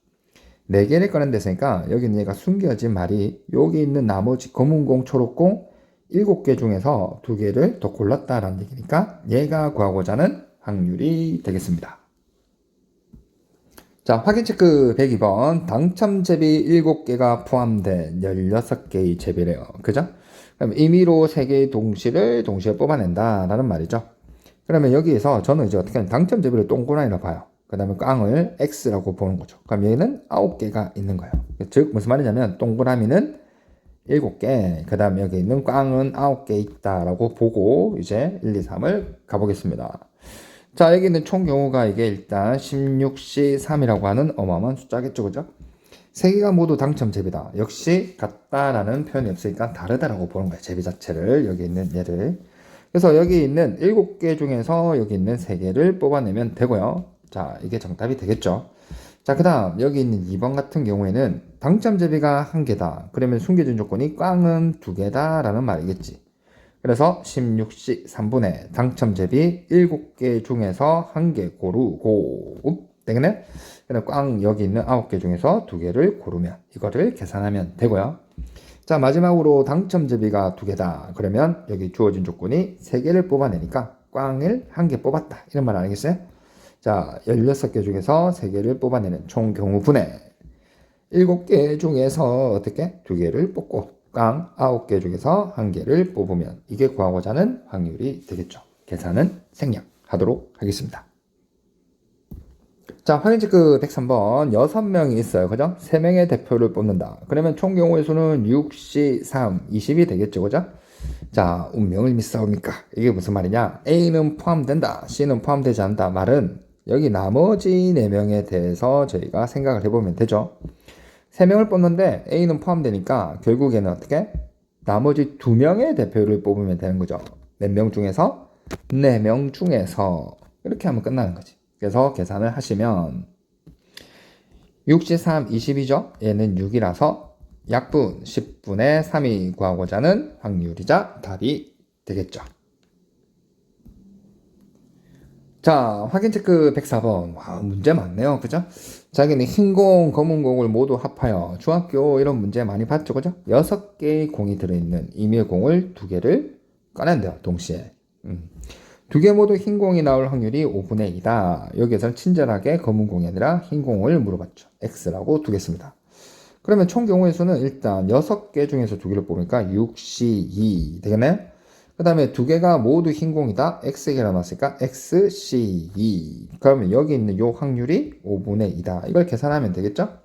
A: 4개를 꺼낸댔으니까 여기는 얘가 숨겨진 말이 여기 있는 나머지 검은 공, 초록 공 7개 중에서 2개를 더 골랐다라는 얘기니까 얘가 구하고자 하는 확률이 되겠습니다. 자, 확인 체크 102번. 당첨 제비 7개가 포함된 16개의 제비래요. 그죠? 그럼 임의로 3개의 동시를 동시에 뽑아낸다 라는 말이죠. 그러면 여기에서 저는 이제 어떻게 하면 당첨 제비를 동그라미로 봐요. 그 다음에 꽝을 X라고 보는 거죠. 그럼 얘는 9개가 있는 거예요. 즉 무슨 말이냐면 동그라미는 7개, 그 다음에 여기 있는 꽝은 9개 있다라고 보고 이제 1, 2, 3을 가보겠습니다. 자, 여기 있는 총 경우가 이게 일단 16C3이라고 하는 어마어마한 숫자겠죠, 그죠? 3개가 모두 당첨 제비다. 역시 같다라는 표현이 없으니까 다르다라고 보는 거예요. 제비 자체를, 여기 있는 얘를. 그래서 여기 있는 7개 중에서 여기 있는 3개를 뽑아내면 되고요. 자, 이게 정답이 되겠죠. 자, 그 다음 여기 있는 2번 같은 경우에는 당첨 제비가 1개다. 그러면 숨겨진 조건이 꽝은 2개다 라는 말이겠지. 그래서 16C 3분의 당첨 제비 7개 중에서 1개 고르고 되겠네? 그럼 꽝 여기 있는 9개 중에서 2개를 고르면 이거를 계산하면 되고요. 자, 마지막으로 당첨 제비가 2개다. 그러면 여기 주어진 조건이 3개를 뽑아내니까 꽝을 1개 뽑았다. 이런 말 아니겠어요? 자, 16개 중에서 3개를 뽑아내는 총 경우 분의 7개 중에서 어떻게? 2개를 뽑고 꽝 9개 중에서 1개를 뽑으면 이게 구하고자 하는 확률이 되겠죠. 계산은 생략하도록 하겠습니다. 자, 확인 체크 103번 6명이 있어요. 그죠? 3명의 대표를 뽑는다. 그러면 총 경우의 수는 6C 3 20이 되겠죠. 그죠? 자, 운명을 믿사옵니까? 이게 무슨 말이냐? A는 포함된다. C는 포함되지 않는다. 말은 여기 나머지 4명에 대해서 저희가 생각을 해보면 되죠. 3명을 뽑는데 A는 포함되니까 결국에는 어떻게? 나머지 2명의 대표를 뽑으면 되는 거죠. 몇 명 중에서? 4명 중에서 이렇게 하면 끝나는 거지. 그래서 계산을 하시면 63, 20이죠. 얘는 6이라서 약분 10분의 3이 구하고자 하는 확률이자 답이 되겠죠. 자, 확인 체크 104번. 와, 문제 많네요. 그죠? 자기는 흰 공, 검은 공을 모두 합하여 중학교 이런 문제 많이 봤죠. 그죠? 6개의 공이 들어있는 임의공을 2개를 꺼낸대요. 동시에. 2개 모두 흰 공이 나올 확률이 5분의 2다. 여기에서는 친절하게 검은 공이 아니라 흰 공을 물어봤죠. X라고 두겠습니다. 그러면 총 경우의 수는 일단 6개 중에서 2개를 뽑으니까 6C2 되겠네요? 그 다음에 2개가 모두 흰 공이다. X개가 나왔으니까 XC2. 그러면 여기 있는 요 확률이 5분의 2다. 이걸 계산하면 되겠죠?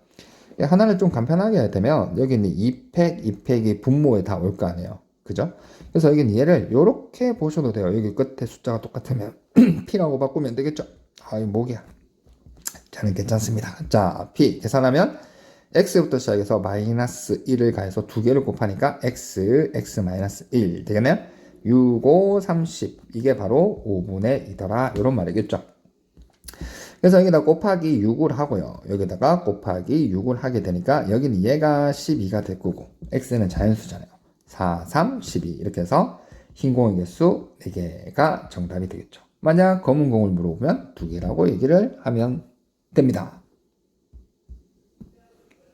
A: 하나를 좀 간편하게 되면 여기 있는 2팩, 2팩이 분모에 다 올 거 아니에요. 그죠? 그래서 여기는 얘를 이렇게 보셔도 돼요. 여기 끝에 숫자가 똑같으면 P라고 바꾸면 되겠죠? 아이 목이야. 저는 괜찮습니다. 자, P 계산하면 X부터 시작해서 마이너스 1을 가해서 2개를 곱하니까 X 마이너스 1 되겠네요? 6, 5, 30 이게 바로 5분의 2더라 이런 말이겠죠. 그래서 여기다 곱하기 6을 하고요. 여기다가 곱하기 6을 하게 되니까 여기는 얘가 12가 될 거고 X는 자연수잖아요. 4, 3, 12 이렇게 해서 흰 공의 개수 4개가 정답이 되겠죠. 만약 검은 공을 물어보면 2개라고 얘기를 하면 됩니다.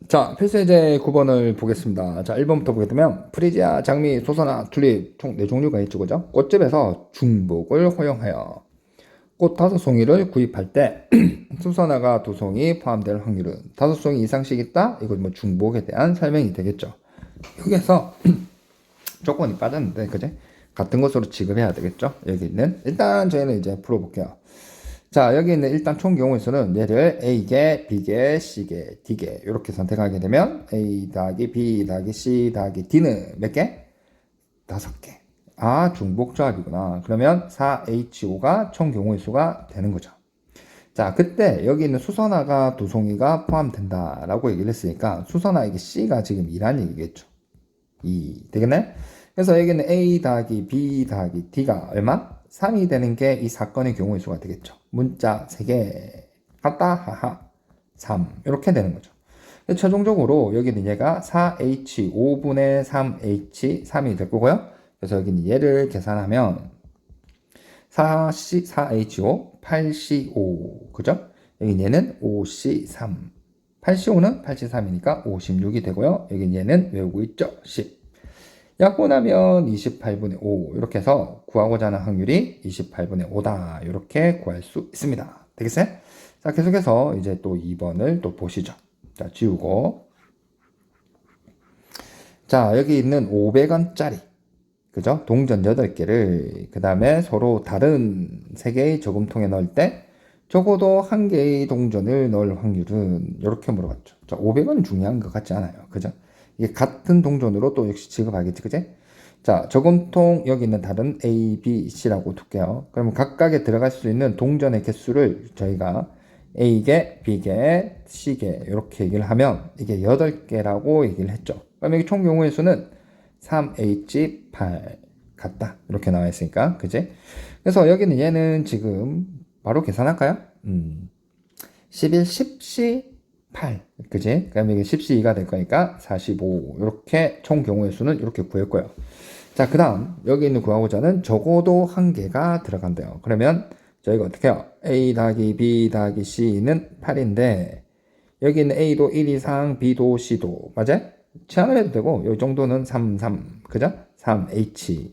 A: 자, 필수예제 9번을 보겠습니다. 자, 1번부터 보게 되면 프리지아, 장미, 소서나, 튤립 총 4종류가 있죠. 그죠? 꽃집에서 중복을 허용하여 꽃 5송이를 구입할 때 수선화가 2송이 포함될 확률은 5송이 이상씩 있다? 이거 뭐 중복에 대한 설명이 되겠죠. 여기에서 조건이 빠졌는데, 그제? 같은 것으로 지급해야 되겠죠. 여기 있는 일단 저희는 이제 풀어볼게요. 자, 여기 있는 일단 총 경우의 수는 얘를 A개, B개, C개, D개 이렇게 선택하게 되면 A 더하기 B 더하기 C 더하기 D는 몇 개? 5개. 아, 중복 조합이구나. 그러면 4HO가 총 경우의 수가 되는 거죠. 자, 그때 여기 있는 수선화가 2송이가 포함된다라고 얘기를 했으니까 수선화 이게 C가 지금 2란 얘기겠죠. 2 되겠네? 그래서 여기는 A 더하기 B 더하기 D가 얼마? 3이 되는 게 이 사건의 경우의 수가 되겠죠. 문자 3개 같다 하하 3 이렇게 되는 거죠. 최종적으로 여기는 얘가 4H 5분의 3H 3이 될 거고요. 그래서 여기는 얘를 계산하면 4H5 8C5 그죠? 여기 얘는 5C3 8C5는 8C3이니까 56이 되고요. 여기 얘는 외우고 있죠. 10 약분하면 28분의 5 이렇게 해서 구하고자 하는 확률이 28분의 5다 이렇게 구할 수 있습니다. 되겠어요? 자, 계속해서 이제 또 2번을 또 보시죠. 자, 지우고 자, 여기 있는 500원짜리 그죠? 동전 8개를 그 다음에 서로 다른 3개의 저금통에 넣을 때 적어도 1개의 동전을 넣을 확률은 이렇게 물어봤죠. 자, 500원은 중요한 것 같지 않아요. 그죠? 이게 같은 동전으로 또 역시 지급하겠지, 그제? 자, 저금통 여기 있는 다른 A, B, C라고 둘게요. 그러면 각각에 들어갈 수 있는 동전의 개수를 저희가 A개, B개, C개 이렇게 얘기를 하면 이게 8개라고 얘기를 했죠. 그럼 여기 총 경우의 수는 3H8 같다. 이렇게 나와 있으니까, 그지? 그래서 여기는 얘는 지금 바로 계산할까요? 11, 10C 8 그지? 그럼 이게 10C2가 될 거니까 45 이렇게 총 경우의 수는 이렇게 구할 거예요. 자, 그 다음 여기 있는 구하고자는 적어도 1개가 들어간대요. 그러면 저희가 어떻게 해요? A 더하기 B 더하기 C는 8인데 여기 있는 A도 1 이상 B도 C도 맞아요? 치환을 해도 되고 이 정도는 3, 3 그죠? 3H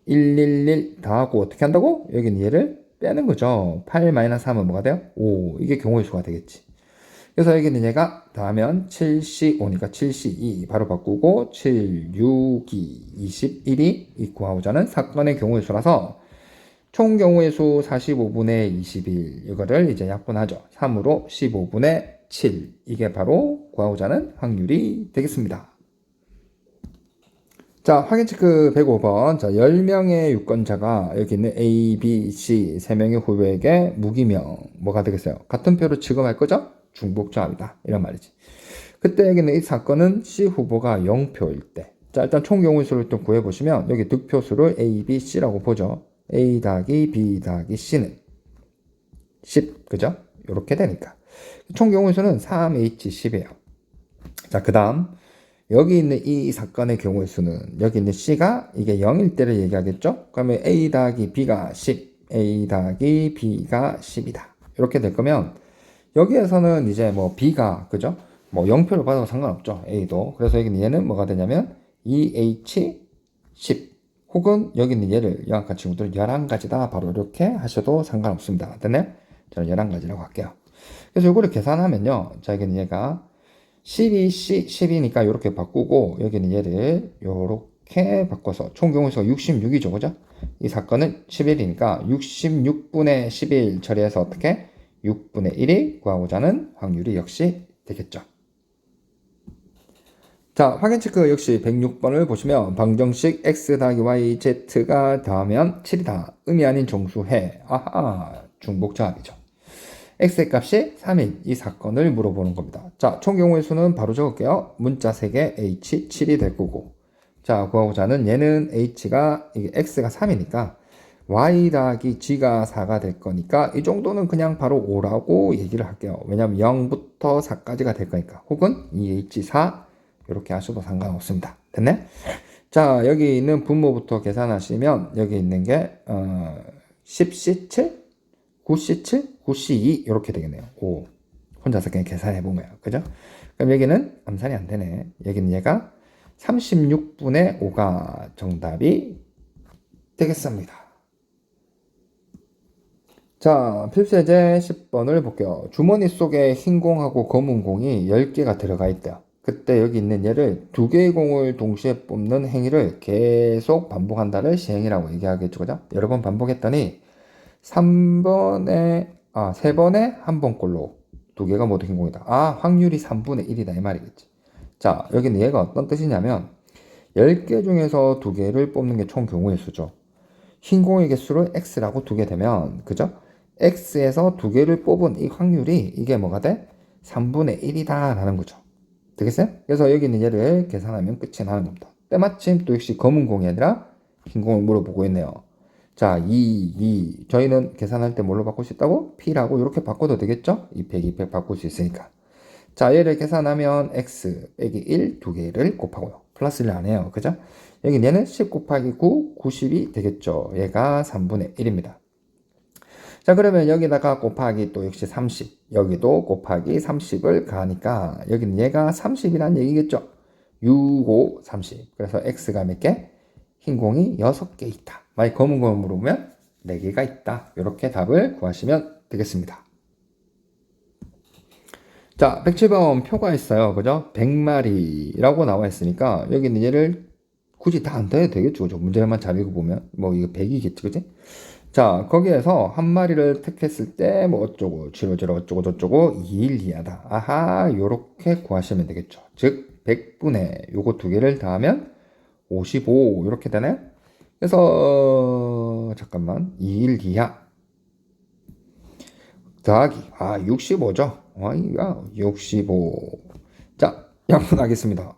A: 111 더하고 어떻게 한다고? 여기는 얘를 빼는 거죠. 8-3은 뭐가 돼요? 5 이게 경우의 수가 되겠지. 그래서 여기는 얘가 더하면 7C5니까 7C2 바로 바꾸고 7, 6, 2, 21이 이 구하고자는 사건의 경우의 수라서 총 경우의 수 45분의 21 이거를 이제 약분하죠. 3으로 15분의 7 이게 바로 구하고자는 확률이 되겠습니다. 자, 확인 체크 105번. 자, 10명의 유권자가 여기 있는 A, B, C 3명의 후보에게 무기명 뭐가 되겠어요? 같은 표를 지급할 거죠? 중복조합이다. 이런 말이지. 그때 여기는 이 사건은 C 후보가 0표일 때. 자, 일단 총 경우의 수를 또 구해보시면 여기 득표수를 A, B, C라고 보죠. A 더하기 B 더하기 C는 10. 그죠? 이렇게 되니까. 총 경우의 수는 3H10이에요. 자, 그 다음 여기 있는 이 사건의 경우의 수는 여기 있는 C가 이게 0일 때를 얘기하겠죠? 그러면 A 더하기 B가 10 A 더하기 B가 10이다. 이렇게 될 거면 여기에서는 이제 뭐 B가 그죠? 뭐 0표를 받아도 상관없죠. A도. 그래서 여기는 얘는 뭐가 되냐면 2H 10 혹은 여기 있는 얘를 영악한 친구들은 11가지다. 바로 이렇게 하셔도 상관없습니다. 됐나요? 저는 11가지라고 할게요. 그래서 이거를 계산하면요. 자, 여기는 얘가 12C 10이니까 이렇게 바꾸고 여기는 얘를 이렇게 바꿔서 총 경우수가 66이죠. 그죠? 이 사건은 11이니까 66분의 11 처리해서 어떻게? 6분의 1이 구하고자 하는 확률이 역시 되겠죠. 자, 확인 체크 역시 106번을 보시면 방정식 x 더하기 y z가 더하면 7이다. 의미 아닌 정수해. 아하, 중복조합이죠. x의 값이 3인 이 사건을 물어보는 겁니다. 자, 총 경우의 수는 바로 적을게요. 문자 3개 h 7이 될 거고. 자, 구하고자 하는 얘는 h가 이게 x가 3이니까 y 더하기 g가 4가 될 거니까 이 정도는 그냥 바로 5라고 얘기를 할게요. 왜냐면 0부터 4까지가 될 거니까. 혹은 2h4 이렇게 하셔도 상관없습니다. 됐네? 자, 여기 있는 분모부터 계산하시면 여기 있는 게 10C7, 9C7, 9C2 이렇게 되겠네요. 5. 혼자서 그냥 계산해보면. 그죠? 그럼 여기는 암산이 안 되네. 여기는 얘가 36분의 5가 정답이 되겠습니다. 자, 필수예제 10번을 볼게요. 주머니 속에 흰 공하고 검은 공이 10개가 들어가 있대요. 그때 여기 있는 얘를 2개의 공을 동시에 뽑는 행위를 계속 반복한다를 시행이라고 얘기하겠죠. 그죠? 여러 번 반복했더니 3번에 1번 꼴로 2개가 모두 흰 공이다. 아, 확률이 3분의 1이다 이 말이겠지. 자, 여기는 얘가 어떤 뜻이냐면 10개 중에서 2개를 뽑는 게 총 경우의 수죠. 흰 공의 개수를 x라고 두게 되면 그죠? x에서 2개를 뽑은 이 확률이 이게 뭐가 돼? 3분의 1이다 라는 거죠. 되겠어요? 그래서 여기 있는 얘를 계산하면 끝이 나는 겁니다. 때마침 또 역시 검은 공이 아니라 흰 공을 물어보고 있네요. 자, 2. 저희는 계산할 때 뭘로 바꿀 수 있다고? P라고 이렇게 바꿔도 되겠죠? 200 바꿀 수 있으니까. 자, 얘를 계산하면 x 빼기 1 2개를 곱하고요. 플러스를 안 해요. 그죠? 여기 얘는 10 곱하기 9, 90이 되겠죠. 얘가 3분의 1입니다. 자, 그러면 여기다가 곱하기 또 역시 30. 여기도 곱하기 30을 가하니까 여기는 얘가 30이란 얘기겠죠. 6, 5, 30. 그래서 x가 몇 개? 흰 공이 6개 있다. 만약 검은 공을 물어보면 4개가 있다. 이렇게 답을 구하시면 되겠습니다. 자, 107번 표가 있어요. 그죠? 100마리라고 나와 있으니까 여기는 얘를 굳이 다 안 돼도 되겠죠. 그죠? 문제만 잘 읽어보면. 뭐 이거 100이겠지. 그지? 자, 거기에서 한 마리를 택했을 때 뭐 어쩌고, 0, 어쩌고 저쩌고 2일 이하다. 아하, 요렇게 구하시면 되겠죠. 즉, 100분의 요거 2개를 더하면 55 이렇게 되나요? 그래서 잠깐만 2일 이하 더하기 65죠. 이거 65. 자, 양분하겠습니다.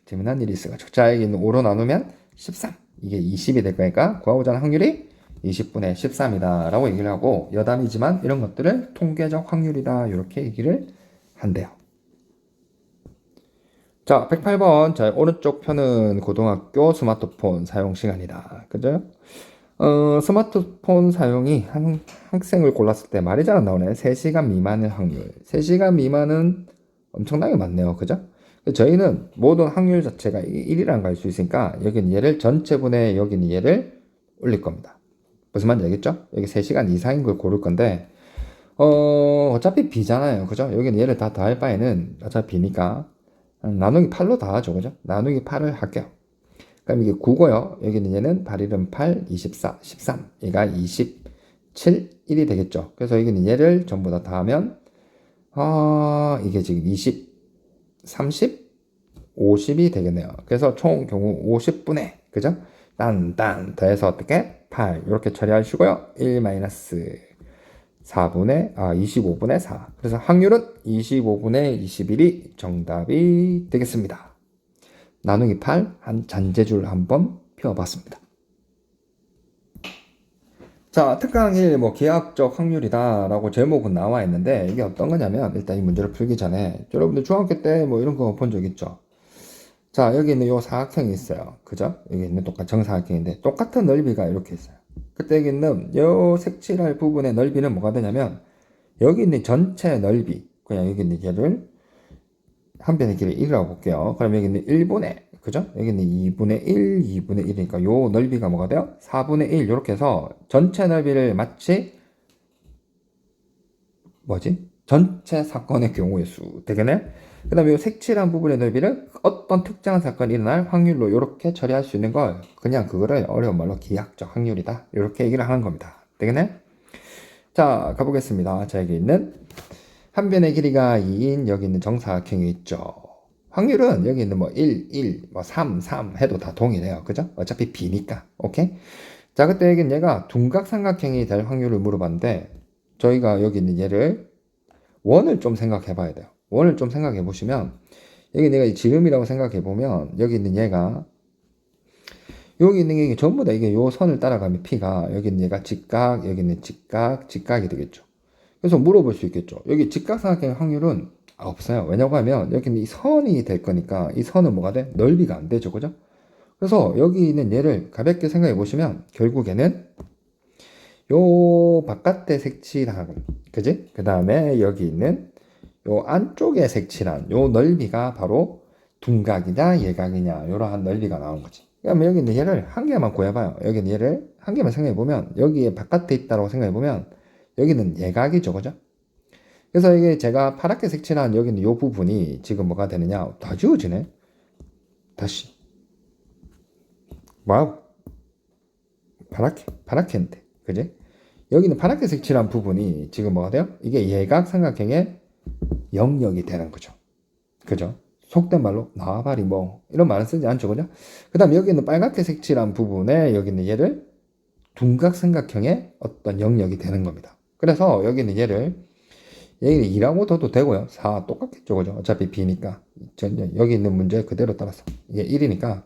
A: 재미난 일이 있어가지고. 자, 여기 있는 5로 나누면 13. 이게 20이 될 거니까 구하고자 하는 확률이 20분의 13이다 라고 얘기를 하고 여담이지만 이런 것들을 통계적 확률이다 이렇게 얘기를 한대요. 자, 108번. 자, 오른쪽 편은 고등학교 스마트폰 사용 시간이다. 그죠? 스마트폰 사용이 한 학생을 골랐을 때 말이 잘 안 나오네. 3시간 미만의 확률. 3시간 미만은 엄청나게 많네요. 그죠? 저희는 모든 확률 자체가 1이라는 걸 알 수 있으니까 여기는 얘를 전체분의 여기는 얘를 올릴 겁니다. 무슨 말인지 알겠죠? 여기 3시간 이상인 걸 고를 건데 어차피 B잖아요. 그죠? 여기는 얘를 다 더할 바에는 어차피 B니까 나누기 8로 다 하죠. 그죠? 나누기 8을 할게요. 그럼 이게 9고요. 여기는 얘는 8, 1은 8, 24, 13. 얘가 27, 1이 되겠죠. 그래서 여기는 얘를 전부 다 더하면 이게 지금 20, 30, 50이 되겠네요. 그래서 총 경우 50분의 그죠? 딴 더해서 어떻게? 8 이렇게 처리하시고요. 1 마이너스 25분의 4. 그래서 확률은 25분의 21이 정답이 되겠습니다. 나누기 8 한 잔재주를 한번 펴봤습니다. 자, 특강 1 기하학적 확률이다 라고 제목은 나와 있는데 이게 어떤 거냐면 일단 이 문제를 풀기 전에 여러분들 중학교 때 이런 거 본 적 있죠? 자, 여기 있는 요 사각형이 있어요. 그죠? 여기 있는 똑같은 정사각형인데 똑같은 넓이가 이렇게 있어요. 그때 여기 있는 요 색칠할 부분의 넓이는 뭐가 되냐면 여기 있는 전체 넓이 그냥 여기 있는 얘를 한 변의 길이 1이라고 볼게요. 그럼 여기 있는 1분의 그죠? 여기 있는 2분의 1, 2분의 1이니까 요 넓이가 뭐가 돼요? 4분의 1 이렇게 해서 전체 넓이를 마치 뭐지? 전체 사건의 경우의 수 되겠네? 그 다음에 이 색칠한 부분의 넓이를 어떤 특정한 사건이 일어날 확률로 이렇게 처리할 수 있는 걸 그냥 그거를 어려운 말로 기하학적 확률이다 이렇게 얘기를 하는 겁니다. 되겠네? 자 가보겠습니다. 자 여기 있는 한 변의 길이가 2인 여기 있는 정사각형이 있죠. 확률은 여기 있는 뭐 1, 1, 뭐 3, 3 해도 다 동일해요. 그죠? 어차피 B니까. 오케이? 자 그때 여기는 얘가 둔각삼각형이 될 확률을 물어봤는데 저희가 여기 있는 얘를 원을 좀 생각해 봐야 돼요. 원을 좀 생각해 보시면 여기 내가 이 지름이라고 생각해 보면 여기 있는 얘가 여기 있는 게 전부 다 이게 요 선을 따라가면 P가 여기 있는 얘가 직각, 여기 있는 직각, 직각이 되겠죠. 그래서 물어볼 수 있겠죠. 여기 직각삼각형의 확률은 없어요. 왜냐고 하면 여기 이 선이 될 거니까 이 선은 뭐가 돼? 넓이가 안 되죠. 그죠? 그래서 여기 있는 얘를 가볍게 생각해 보시면 결국에는 요 바깥에 색칠한 그지? 그 다음에 여기 있는 요 안쪽에 색칠한 요 넓이가 바로 둔각이냐 예각이냐 이러한 넓이가 나온 거지. 그러면 여기 있는 얘를 한 개만 구해봐요. 여기 있는 얘를 한 개만 생각해 보면 여기에 바깥에 있다고 생각해 보면 여기는 예각이죠, 그죠? 그래서 이게 제가 파랗게 색칠한 여기 있는 요 부분이 지금 뭐가 되느냐? 다 지워지네. 다시. 와우. 파랗게 했는데, 그지? 여기는 파랗게 색칠한 부분이 지금 뭐가 돼요? 이게 예각 삼각형의 영역이 되는 거죠. 그죠? 속된 말로 나와바리 뭐 이런 말은 쓰지 않죠, 그죠? 그 다음 여기 있는 빨갛게 색칠한 부분에 여기 있는 얘를 둔각 삼각형의 어떤 영역이 되는 겁니다. 그래서 여기 있는 얘를 2라고 둬도 되고요. 4 똑같겠죠, 그죠? 어차피 B니까 여기 있는 문제 그대로 따라서 이게 1이니까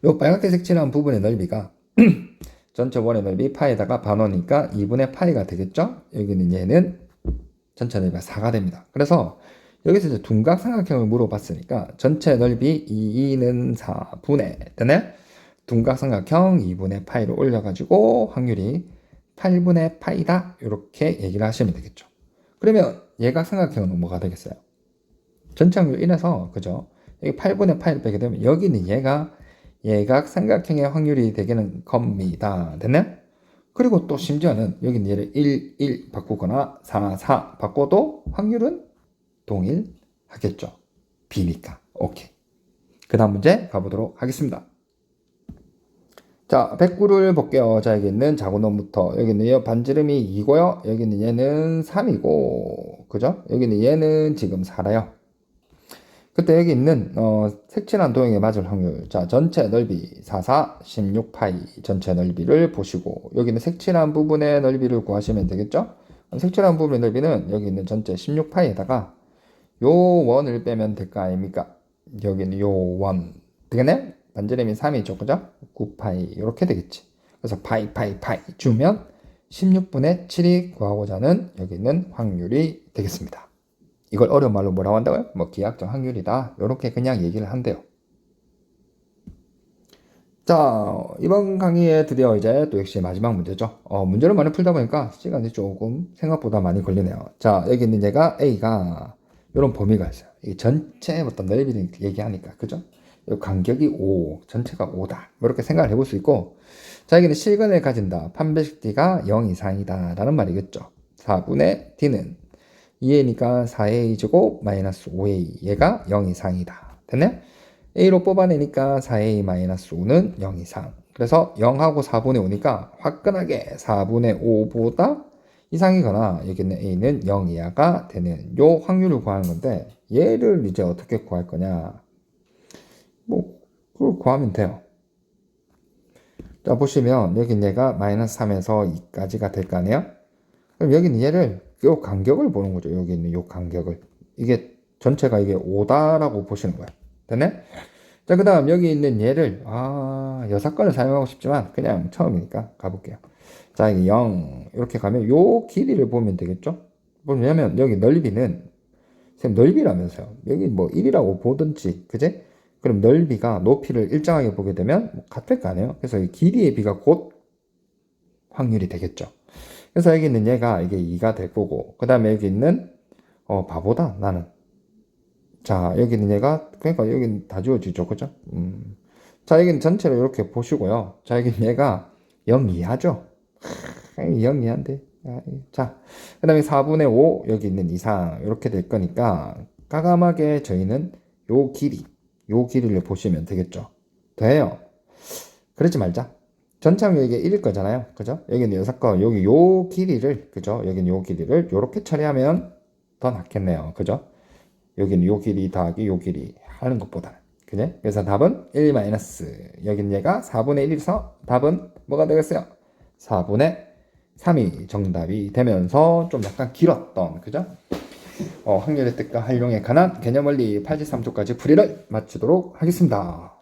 A: 요 빨갛게 색칠한 부분의 넓이가 전체 원의 넓이 파에다가 반원이니까 2분의 파이가 되겠죠? 여기는 얘는 전체 넓이가 4가 됩니다. 그래서 여기서 이제 둔각 삼각형을 물어봤으니까 전체 넓이 2는 4분의 되네? 둔각 삼각형 2분의 파이를 올려가지고 확률이 8분의 파이다 이렇게 얘기를 하시면 되겠죠. 그러면 예각 삼각형은 뭐가 되겠어요? 전체 확률 1에서 그죠? 여기 8분의 파이를 빼게 되면 여기는 얘가 예각 삼각형의 확률이 되기는 겁니다. 됐네? 그리고 또 심지어는 여기는 얘를 1, 1 바꾸거나 4, 4 바꿔도 확률은 동일하겠죠. B니까. 오케이. 그 다음 문제 가보도록 하겠습니다. 자, 109를 볼게요. 자, 여기 있는 자구놈부터. 여기 있는 반지름이 2고요. 여기 있는 얘는 3이고. 그죠? 여기 있는 얘는 지금 4라요. 그때 여기 있는 색칠한 도형에 맞을 확률. 자, 전체 넓이 44, 16파이 전체 넓이를 보시고 여기는 색칠한 부분의 넓이를 구하시면 되겠죠? 색칠한 부분의 넓이는 여기 있는 전체 16파이에다가 요 원을 빼면 될 거 아닙니까? 여기는 요 원. 되겠네? 반지름이 3이죠, 그죠? 9파이 이렇게 되겠지. 그래서 파이 주면 16분의 7이 구하고자 하는 여기 있는 확률이 되겠습니다. 이걸 어려운 말로 뭐라고 한다고요? 뭐 기하학적 확률이다. 이렇게 그냥 얘기를 한대요. 자, 이번 강의에 드디어 이제 또 역시 마지막 문제죠. 문제를 많이 풀다 보니까 시간이 조금 생각보다 많이 걸리네요. 자, 여기 있는 얘가 A가 이런 범위가 있어요. 이 전체 어떤 넓이를 얘기하니까, 그죠? 이 간격이 5, 전체가 5다. 뭐 이렇게 생각을 해볼 수 있고, 자, 여기는 실근을 가진다. 판별식 D가 0 이상이다. 라는 말이겠죠. 4분의 D는 2a니까 4a 제곱 마이너스 5a 얘가 0 이상이다. 됐네? a로 뽑아내니까 4a 마이너스 5는 0 이상. 그래서 0하고 4분의 5니까 화끈하게 4분의 5보다 이상이거나 여기는 a는 0 이하가 되는 요 확률을 구하는 건데 얘를 이제 어떻게 구할 거냐? 뭐 그걸 구하면 돼요. 자 보시면 여기 얘가 마이너스 3에서 2까지가 될 거 아니에요? 그럼 여기는 얘를 요 간격을 보는 거죠. 여기 있는 요 간격을. 이게 전체가 이게 5다라고 보시는 거예요. 됐네? 자, 그 다음 여기 있는 얘를, 여사건을 사용하고 싶지만 그냥 처음이니까 가볼게요. 자, 이게 0. 이렇게 가면 요 길이를 보면 되겠죠? 왜냐면 여기 넓이는, 선생님 넓이라면서요. 여기 뭐 1이라고 보든지, 그제? 그럼 넓이가 높이를 일정하게 보게 되면 뭐 같을 거 아니에요? 그래서 이 길이의 비가 곧 확률이 되겠죠. 그래서 여기 있는 얘가 이게 2가 될 거고, 그 다음에 여기 있는 바보다 나는. 자, 여기 있는 얘가, 그러니까 여기는 다 지워지죠, 그죠? 자, 여기는 전체를 이렇게 보시고요. 자, 여기 있는 얘가 0 이하죠. 0 이하인데. 자, 그 다음에 4분의 5 여기 있는 이상 이렇게 될 거니까 과감하게 저희는 요 길이를 보시면 되겠죠. 돼요. 그러지 말자. 전체 확률 이게 1일 거잖아요. 그죠? 여기는 6거, 여기 요 길이를, 그죠? 여기는 요 길이를 요렇게 처리하면 더 낫겠네요. 그죠? 여기는 요 길이 더하기 요 길이 하는 것보다. 그죠? 그래서 답은 1 마이너스. 여기는 얘가 4분의 1이서 답은 뭐가 되겠어요? 4분의 3이 정답이 되면서 좀 약간 길었던, 그죠? 확률의 뜻과 활용에 관한 개념 원리 83쪽까지 풀이를 마치도록 하겠습니다.